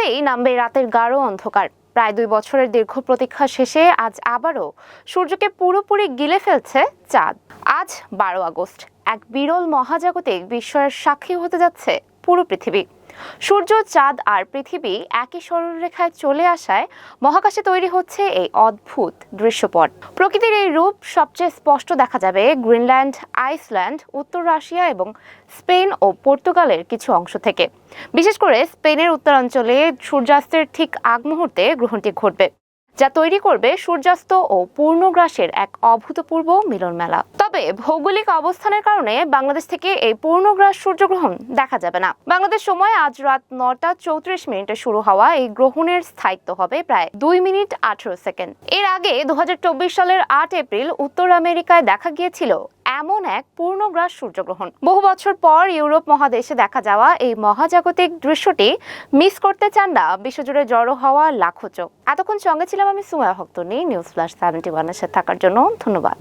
হতেই নামবে রাতের গাঢ় অন্ধকার। প্রায় 2 বছরের দীর্ঘ প্রতীক্ষা শেষে আজ আবারও সূর্যকে পুরোপুরি গিলে ফেলছে চাঁদ। আজ 12 আগস্ট, এক বিরল মহাজাগতিক বিস্ময়ের সাক্ষী হতে যাচ্ছে পুরো পৃথিবী। সূর্য, চাঁদ আর পৃথিবী একই সরলরেখায় চলে আসায় মহাকাশে তৈরি হচ্ছে এই অদ্ভুত দৃশ্যপট। প্রকৃতির এই রূপ সবচেয়ে স্পষ্ট দেখা যাবে গ্রিনল্যান্ড, আইসল্যান্ড, উত্তর রাশিয়া এবং স্পেন ও পর্তুগালের কিছু অংশ থেকে। বিশেষ করে স্পেনের উত্তরাঞ্চলে সূর্যাস্তের ঠিক আগ মুহূর্তে গ্রহণটি ঘটবে, যা তৈরি করবে সূর্যাস্ত ও পূর্ণগ্রাসের এক অভূতপূর্ব মিলন মেলা। তবে ভৌগোলিক অবস্থানের কারণে বাংলাদেশ থেকে এই পূর্ণগ্রাস সূর্যগ্রহণ দেখা যাবে না। বাংলাদেশ সময় আজ রাত 9টা 34 শুরু হওয়া এই গ্রহণের স্থায়িত্ব হবে প্রায় 2 মিনিট 18 সেকেন্ড। এর আগে 2024 সালের 8 এপ্রিল উত্তর আমেরিকায় দেখা গিয়েছিল এমন এক পূর্ণগ্রাস সূর্যগ্রহণ। বহু বছর পর ইউরোপ মহাদেশে দেখা যাওয়া এই মহাজাগতিক দৃশ্যটি মিস করতে চান না বিশ্বজুড়ে জড়ো হওয়া লাখো চোখ। এতক্ষণ সঙ্গে ছিলাম আমি সুমাইয়া হক তনি। নিউজ ফ্ল্যাশ 71 এর সাথে থাকার জন্য ধন্যবাদ।